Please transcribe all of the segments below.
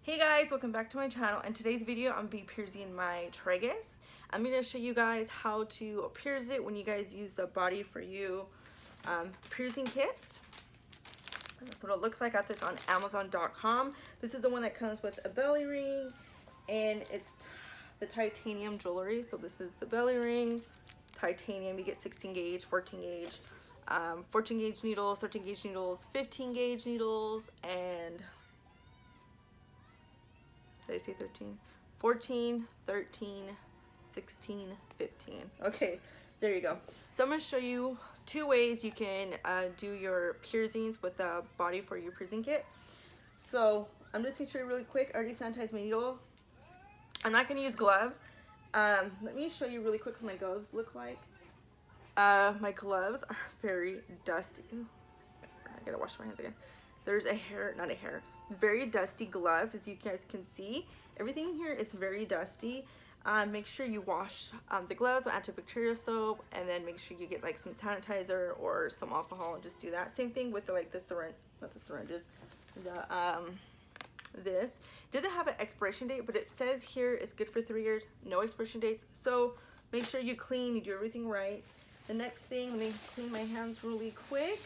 Hey guys, welcome back to my channel. In today's video, I'm gonna be piercing my tragus. I'm gonna show you guys how to pierce it when you guys use the Bodyj4You piercing kit. That's what it looks like. I got this on Amazon.com. This is the one that comes with a belly ring, and it's the titanium jewelry. So this is the belly ring, titanium. You get 16 gauge, 14 gauge, 14 gauge needles, 13 gauge needles, 15 gauge needles, and did I say 13? 14, 13, 16, 15. Okay, there you go. So I'm going to show you two ways you can do your piercings with the Bodyj4You piercing kit. So I'm just going to show you really quick. I already sanitized my needle. I'm not going to use gloves. Let me show you really quick what my gloves look like. My gloves are very dusty. Ooh, I gotta wash my hands again. There's a hair, not a hair, very dusty gloves, as you guys can see. Everything here is very dusty. Make sure you wash the gloves with antibacterial soap, and then make sure you get like some sanitizer or some alcohol and just do that. Same thing with the syringe, not the syringes, this doesn't have an expiration date, but it says here it's good for 3 years, no expiration dates. So make sure you clean, you do everything right. The next thing, let me clean my hands really quick.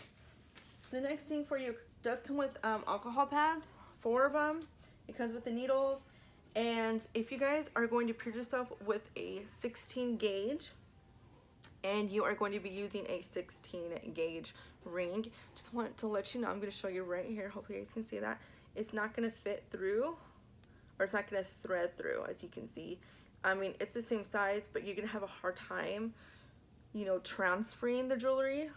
The next thing for you does come with alcohol pads, 4 of them. It comes with the needles. And if you guys are going to pierce yourself with a 16 gauge and you are going to be using a 16 gauge ring, just want to let you know, I'm going to show you right here, hopefully you guys can see that. It's not going to fit through, or it's not going to thread through, as you can see. I mean, it's the same size, but you're going to have a hard time, you know, transferring the jewelry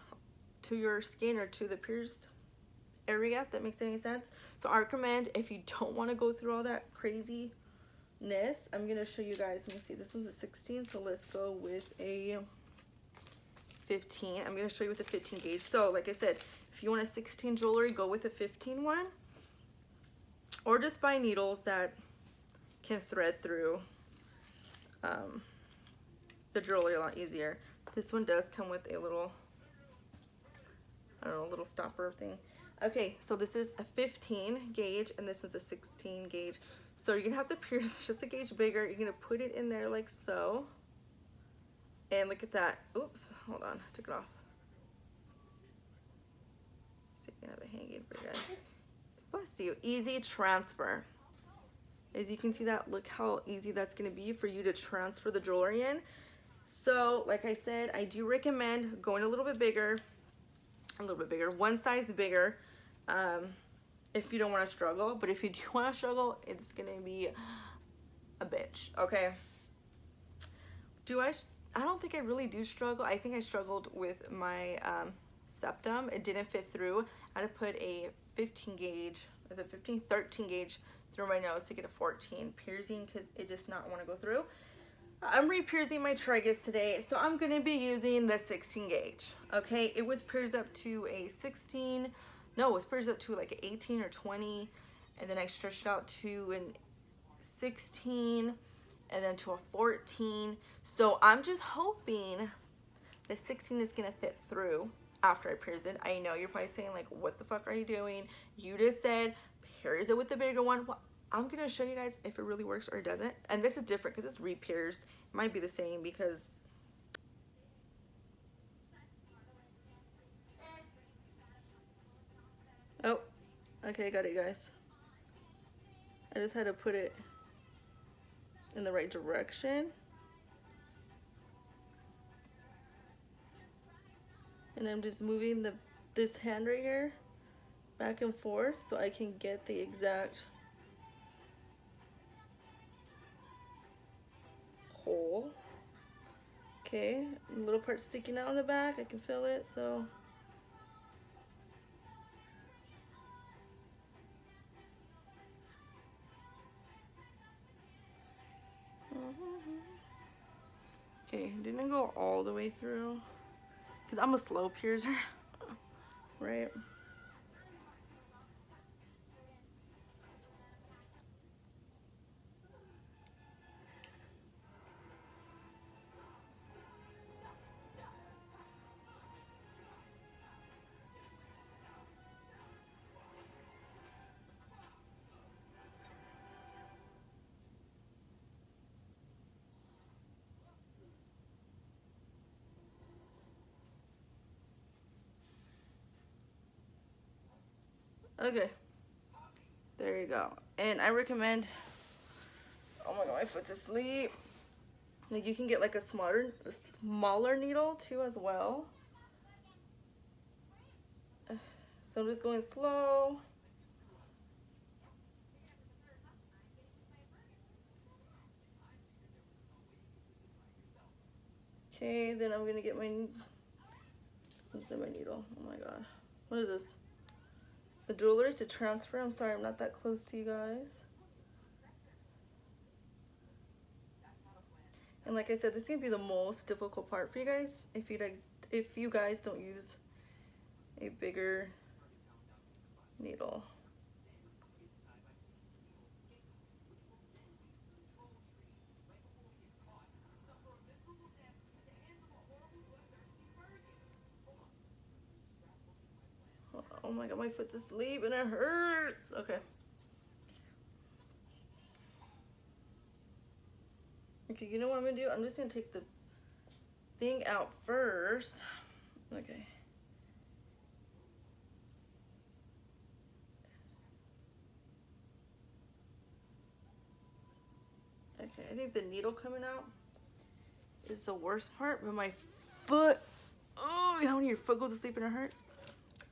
to your skin or to the pierced area, if that makes any sense. So I recommend, if you don't want to go through all that craziness, I'm going to show you guys. Let me see, this one's a 16, so let's go with a 15. I'm going to show you with a 15 gauge. So like I said, if you want a 16 jewelry, go with a 15 one, or just buy needles that can thread through the jewelry a lot easier. This one does come with a little, I don't know, a little stopper thing. Okay, so this is a 15 gauge and this is a 16 gauge. So you're gonna have to pierce just a gauge bigger. You're gonna put it in there like so. And look at that. Oops, hold on, I took it off. See if I can have it hanging for you guys. Bless you. Easy transfer. As you can see that, look how easy that's gonna be for you to transfer the jewelry in. So like I said, I do recommend going a little bit bigger, one size bigger, if you don't want to struggle. But if you do want to struggle, it's gonna be a bitch. Okay, I don't think I really do struggle. I think I struggled with my septum. It didn't fit through. I had to put a 15 gauge, is it 15, 13 gauge through my nose to get a 14 piercing, because it just not want to go through. I'm re-piercing my tragus today, so I'm going to be using the 16 gauge. Okay, it was pierced up to a 16, no, it was pierced up to like an 18 or 20, and then I stretched out to an 16, and then to a 14. So I'm just hoping the 16 is going to fit through after I pierce it. I know you're probably saying like, what the fuck are you doing? You just said pierce it with the bigger one. Well, I'm going to show you guys if it really works or it doesn't. And this is different because it's re-pierced. It might be the same because oh, okay, got it, guys. I just had to put it in the right direction. And I'm just moving this hand right here back and forth so I can get the exact hole. Okay, a little part sticking out in the back, I can feel it, so okay, didn't go all the way through because I'm a slow piercer. Right. Okay, there you go. And I recommend, oh my god, my foot's asleep. Like you can get like a smaller needle too as well. So I'm just going slow. Okay, then I'm gonna get my, what's in my needle? Oh my god. What is this? The jewelry to transfer. I'm sorry, I'm not that close to you guys. And like I said, this is gonna be the most difficult part for you guys if you guys don't use a bigger needle. Oh my god, my foot's asleep and it hurts. Okay. Okay, you know what I'm gonna do? I'm just gonna take the thing out first. Okay. Okay, I think the needle coming out is the worst part, but my foot, oh, you know when your foot goes to sleep and it hurts?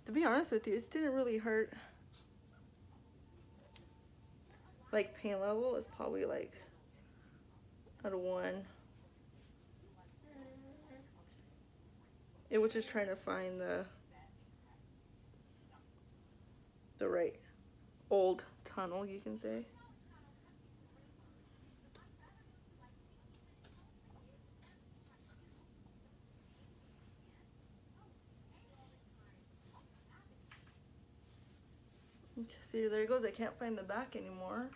To be honest with you, it didn't really hurt. Like pain level is probably like out of 1. It was just trying to find the right old tunnel, you can say. See, there it goes. I can't find the back anymore.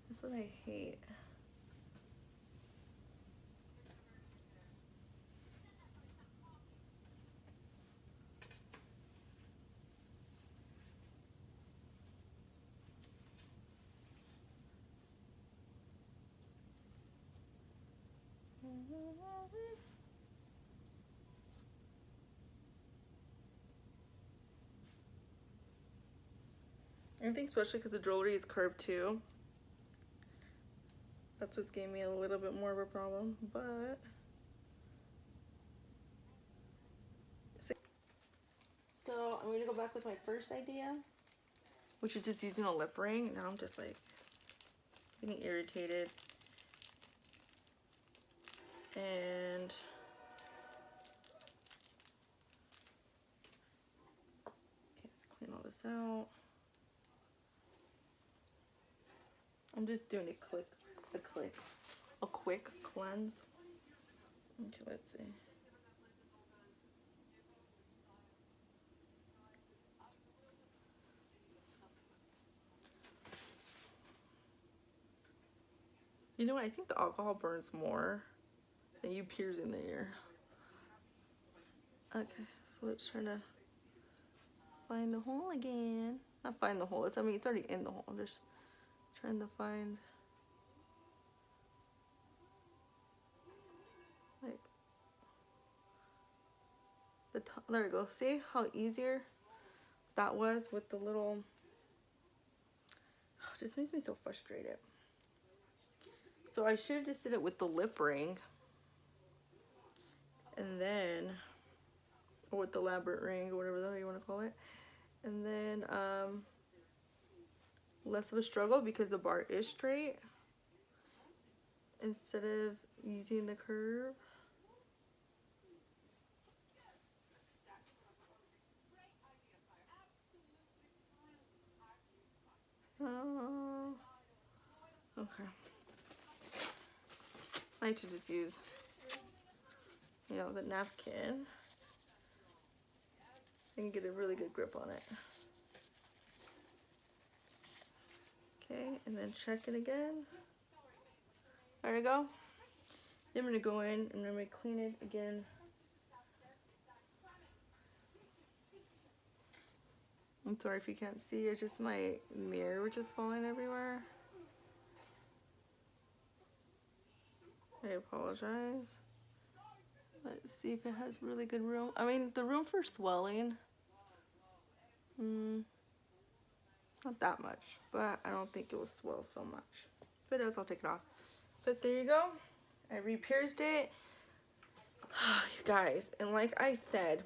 That's what I hate. I think especially because the jewelry is curved too. That's what's gave me a little bit more of a problem, but so I'm gonna go back with my first idea, which is just using a lip ring. Now I'm just like getting irritated. And okay, let's clean all this out. I'm just doing a quick cleanse. Okay, let's see. You know what? I think the alcohol burns more than you pierce in the ear. Okay, so let's try to find the hole again. Not find the hole. It's already in the hole. I'm just trying to find like there we go. See how easier that was with the little. Oh, it just makes me so frustrated. So I should have just did it with the lip ring, and then, or with the elaborate ring, or whatever the hell you want to call it, and then less of a struggle because the bar is straight instead of using the curve. Okay. I like to just use, you know, the napkin. I can get a really good grip on it. Okay, and then check it again. There we go. Then I'm gonna go in and I'm gonna clean it again. I'm sorry if you can't see, it's just my mirror which is falling everywhere. I apologize. Let's see if it has really good room. I mean, the room for swelling. Not that much, but I don't think it will swell so much. If it does, I'll take it off. But there you go. I re-pierced it. You guys, and like I said,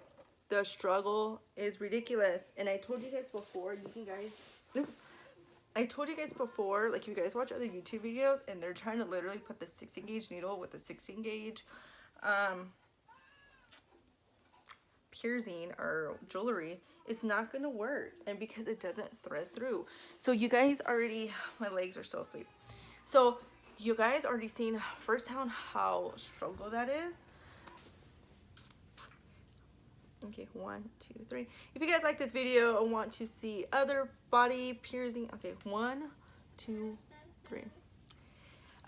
the struggle is ridiculous. And I told you guys before, I told you guys before, like, if you guys watch other YouTube videos and they're trying to literally put the 16 gauge needle with a 16 gauge piercing or jewelry, it's not gonna work, and because it doesn't thread through. So you guys already, my legs are still asleep. So you guys already seen firsthand how struggle that is. Okay, 1, 2, 3. If you guys like this video and want to see other body piercing, okay, 1, 2, 3.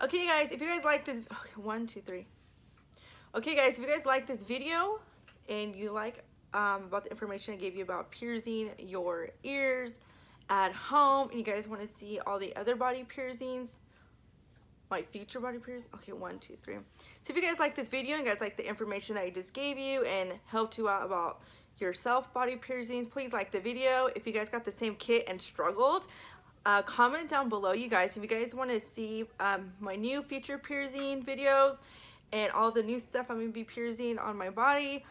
Okay, guys, if you guys like this, okay, 1, 2, 3. Okay, guys, if you guys like this video and you like about the information I gave you about piercing your ears at home, and you guys want to see all the other body piercings, my future body piercing, okay, 1, 2, 3. So if you guys like this video and you guys like the information that I just gave you and helped you out about yourself body piercings, please like the video. If you guys got the same kit and struggled, comment down below, you guys. If you guys want to see my new future piercing videos and all the new stuff I'm going to be piercing on my body,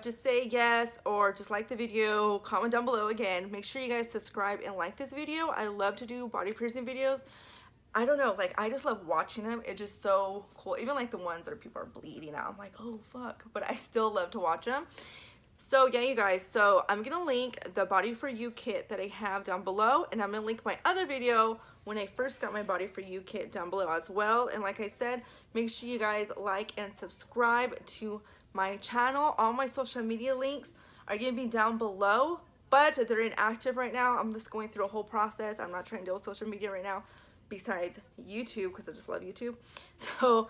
just say yes, or just like the video, comment down below. Again, make sure you guys subscribe and like this video. I love to do body piercing videos. I don't know, like, I just love watching them. It's just so cool. Even like the ones that people are bleeding out, I'm like, oh fuck, but I still love to watch them. So yeah, you guys, so I'm gonna link the Bodyj4You kit that I have down below, and I'm gonna link my other video when I first got my Bodyj4You kit down below as well. And like I said, make sure you guys like and subscribe to my channel. All my social media links are gonna be down below, but they're inactive right now. I'm just going through a whole process. I'm not trying to deal with social media right now besides YouTube, because I just love YouTube. So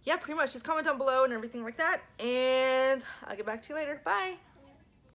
yeah, pretty much just comment down below and everything like that, and I'll get back to you later. Bye.